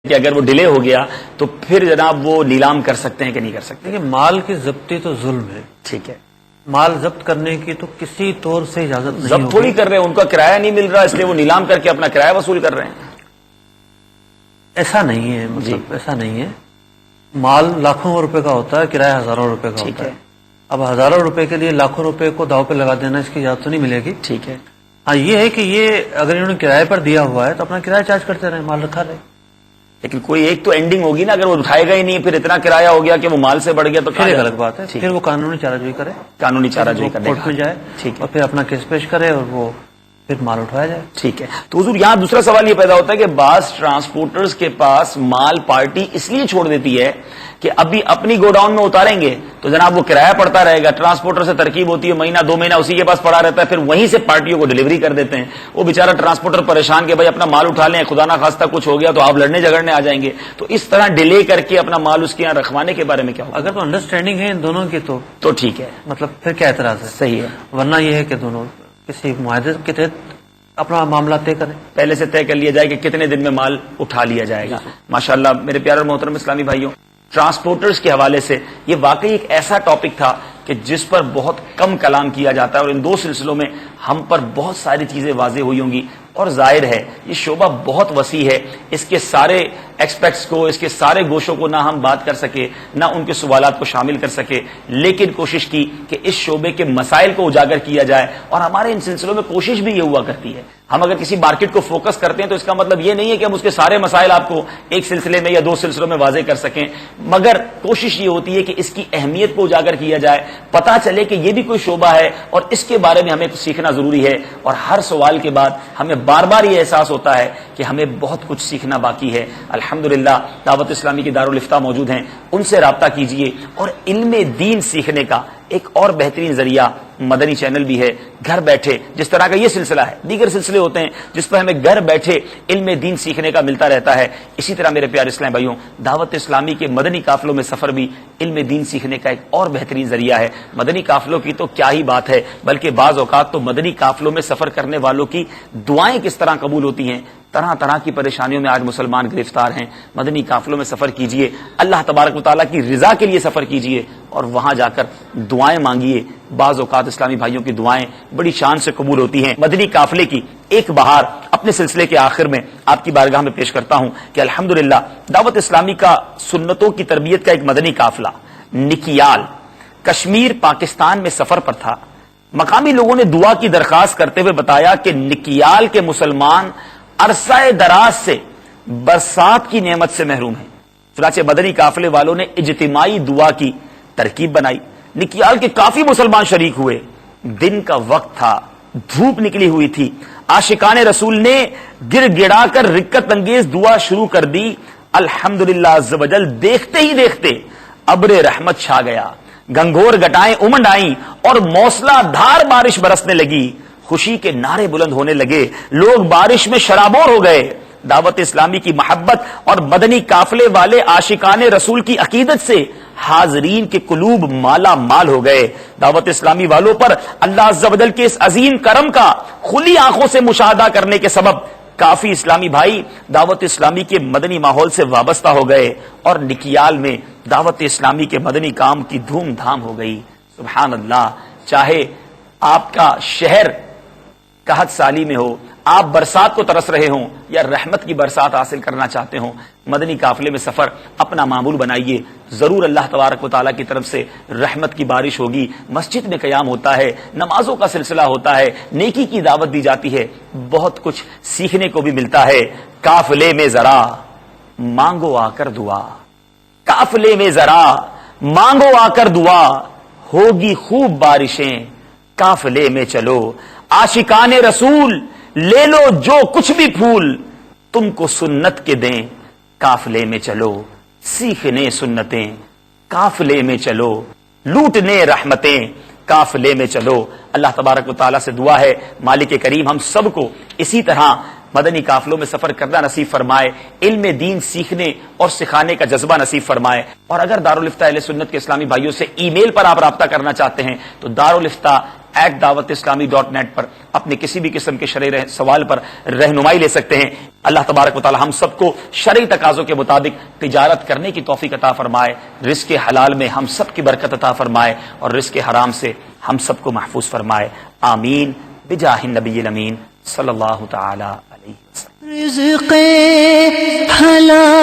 کہ اگر وہ ڈیلے ہو گیا تو پھر جناب وہ نیلام کر سکتے ہیں کہ نہیں کر سکتے؟ دیکھیے مال کی ضبطی تو ظلم ہے. ٹھیک ہے، مال ضبط کرنے کی تو کسی طور سے اجازت نہیں ضبط تھوڑی کر رہے ہیں، ان کا کرایہ نہیں مل رہا اس لیے وہ نیلام کر کے اپنا کرایہ وصول کر رہے ہیں. ایسا نہیں ہے، مطلب ایسا نہیں ہے. مال لاکھوں روپے کا ہوتا ہے، کرایہ ہزاروں روپے کا ہوتا ہے. اب ہزاروں روپے کے لیے لاکھوں روپے کو داؤ پہ لگا دینا اس کی اجازت تو نہیں ملے گی. ٹھیک ہے، ہاں یہ ہے کہ یہ اگر انہوں نے کرایہ پر دیا ہوا ہے تو اپنا کرایہ چارج کرتے رہے، مال رکھا رہے. لیکن کوئی ایک تو اینڈنگ ہوگی نا، اگر وہ اٹھائے گا ہی نہیں پھر اتنا کرایہ ہو گیا کہ وہ مال سے بڑھ گیا تو پھر ایک الگ بات ہے، پھر وہ قانونی چارہ جوئی کرے، قانونی چارہ جوئی کرنے کورٹ میں جائے ٹھیک ہے، اور پھر اپنا کیس پیش کرے اور وہ پھر مال اٹھوایا جائے. ٹھیک ہے. تو حضور یہاں دوسرا سوال یہ پیدا ہوتا ہے کہ بعض ٹرانسپورٹرز کے پاس مال پارٹی اس لیے چھوڑ دیتی ہے کہ ابھی اپنی گوڈاؤن میں اتاریں گے تو جناب وہ کرایہ پڑتا رہے گا. ٹرانسپورٹر سے ترکیب ہوتی ہے، مہینہ دو مہینہ اسی کے پاس پڑا رہتا ہے، پھر وہیں سے پارٹیوں کو ڈلیوری کر دیتے ہیں. وہ بیچارہ ٹرانسپورٹر پریشان کہ بھائی اپنا مال اٹھا لیں، خدا نہ خواستہ کچھ ہو گیا تو آپ لڑنے جھگڑنے آ جائیں گے. تو اس طرح ڈیلے کر کے اپنا مال اس کے یہاں رکھوانے کے بارے میں کیا ہوگا؟ اگر تو انڈرسٹینڈنگ ہے ان دونوں کی تو ٹھیک ہے، مطلب پھر کیا اعتراض ہے؟ صحیح ہے. ورنہ یہ ہے کہ دونوں کسی معاہدے کے تحت اپنا معاملہ طے کریں، پہلے سے طے کر لیا جائے کہ کتنے دن میں مال اٹھا لیا جائے گا. ماشاءاللہ میرے پیارے اور محترم اسلامی بھائیوں، ٹرانسپورٹرز کے حوالے سے یہ واقعی ایک ایسا ٹاپک تھا کہ جس پر بہت کم کلام کیا جاتا ہے، اور ان دو سلسلوں میں ہم پر بہت ساری چیزیں واضح ہوئی ہوں گی. اور ظاہر ہے یہ شعبہ بہت وسیع ہے، اس کے سارے ایکسپیکٹس کو، اس کے سارے گوشوں کو نہ ہم بات کر سکے، نہ ان کے سوالات کو شامل کر سکے، لیکن کوشش کی کہ اس شعبے کے مسائل کو اجاگر کیا جائے. اور ہمارے ان سلسلوں میں کوشش بھی یہ ہوا کرتی ہے، ہم اگر کسی مارکیٹ کو فوکس کرتے ہیں تو اس کا مطلب یہ نہیں ہے کہ ہم اس کے سارے مسائل آپ کو ایک سلسلے میں یا دو سلسلوں میں واضح کر سکیں، مگر کوشش یہ ہوتی ہے کہ اس کی اہمیت کو اجاگر کیا جائے، پتہ چلے کہ یہ بھی کوئی شعبہ ہے اور اس کے بارے میں ہمیں کچھ سیکھنا ضروری ہے. اور ہر سوال کے بعد ہمیں بار بار یہ احساس ہوتا ہے کہ ہمیں بہت کچھ سیکھنا باقی ہے. الحمدللہ دعوت اسلامی کی دارالفتہ موجود ہیں، ان سے رابطہ کیجئے. اور علم دین سیکھنے کا ایک اور بہترین ذریعہ مدنی چینل بھی ہے. گھر بیٹھے جس طرح کا یہ سلسلہ ہے، دیگر سلسلے ہوتے ہیں جس پر ہمیں گھر بیٹھے علم دین سیکھنے کا ملتا رہتا ہے. اسی طرح میرے پیارے اسلام بھائیوں، دعوت اسلامی کے مدنی قافلوں میں سفر بھی علم دین سیکھنے کا ایک اور بہترین ذریعہ ہے. مدنی قافلوں کی تو کیا ہی بات ہے، بلکہ بعض اوقات تو مدنی قافلوں میں سفر کرنے والوں کی دعائیں کس طرح قبول ہوتی ہیں. طرح طرح کی پریشانیوں میں آج مسلمان گرفتار ہیں. مدنی قافلوں میں سفر کیجئے، اللہ تبارک و تعالیٰ کی رضا کے لیے سفر کیجئے اور وہاں جا کر دعائیں مانگیے. بعض اوقات اسلامی بھائیوں کی دعائیں بڑی شان سے قبول ہوتی ہیں. مدنی قافلے کی ایک بہار اپنے سلسلے کے آخر میں آپ کی بارگاہ میں پیش کرتا ہوں کہ الحمدللہ دعوت اسلامی کا سنتوں کی تربیت کا ایک مدنی قافلہ نکیال کشمیر پاکستان میں سفر پر تھا. مقامی لوگوں نے دعا کی درخواست کرتے ہوئے بتایا کہ نکیال کے مسلمان عرصہ دراز سے برسات کی نعمت سے محروم ہیں. چنانچہ مدنی قافلے والوں نے اجتماعی دعا کی ترکیب بنائی. نکیال کے کافی مسلمان شریک ہوئے. دن کا وقت تھا، دھوپ نکلی ہوئی تھی. عاشقان رسول نے گر گڑا کر رکت انگیز دعا شروع کر دی. الحمدللہ عز و جل دیکھتے ہی دیکھتے ابر رحمت چھا گیا، گنگور گٹائیں امنڈ آئیں اور موسلا دھار بارش برسنے لگی. خوشی کے نعرے بلند ہونے لگے، لوگ بارش میں شرابور ہو گئے. دعوت اسلامی کی محبت اور مدنی قافلے والے عاشقان رسول کی عقیدت سے حاضرین کے قلوب مالا مال ہو گئے. دعوت اسلامی والوں پر اللہ عز و جل کے اس عظیم کرم کا کھلی آنکھوں سے مشاہدہ کرنے کے سبب کافی اسلامی بھائی دعوت اسلامی کے مدنی ماحول سے وابستہ ہو گئے اور نکیال میں دعوت اسلامی کے مدنی کام کی دھوم دھام ہو گئی. سبحان اللہ. چاہے آپ کا شہر قحط سالی میں ہو، آپ برسات کو ترس رہے ہوں یا رحمت کی برسات حاصل کرنا چاہتے ہوں، مدنی قافلے میں سفر اپنا معمول بنائیے. ضرور اللہ تبارک و تعالیٰ کی طرف سے رحمت کی بارش ہوگی. مسجد میں قیام ہوتا ہے، نمازوں کا سلسلہ ہوتا ہے، نیکی کی دعوت دی جاتی ہے، بہت کچھ سیکھنے کو بھی ملتا ہے. قافلے میں ذرا مانگو آ کر دعا، قافلے میں ذرا مانگو آ کر دعا، ہوگی خوب بارشیں قافلے میں چلو. عاشقان رسول لے لو جو کچھ بھی پھول، تم کو سنت کے دیں قافلے میں چلو. سیکھنے سنتیں قافلے میں چلو، لوٹنے رحمتیں قافلے میں چلو. اللہ تبارک و تعالیٰ سے دعا ہے مالک کریم ہم سب کو اسی طرح مدنی قافلوں میں سفر کرنا نصیب فرمائے، علم دین سیکھنے اور سکھانے کا جذبہ نصیب فرمائے. اور اگر دارالفتہ اہل سنت کے اسلامی بھائیوں سے ای میل پر آپ رابطہ کرنا چاہتے ہیں تو دارالفتہ @dawatIslami.net پر اپنے کسی بھی قسم کے شرعی سوال پر رہنمائی لے سکتے ہیں. اللہ تبارک و تعالی ہم سب کو شرعی تقاضوں کے مطابق تجارت کرنے کی توفیق عطا فرمائے, رزق حلال میں ہم سب کی برکت عطا فرمائے اور رزق حرام سے ہم سب کو محفوظ فرمائے. آمین بجاہ النبی الامین صلی اللہ تعالی علیہ وسلم. رزق حلال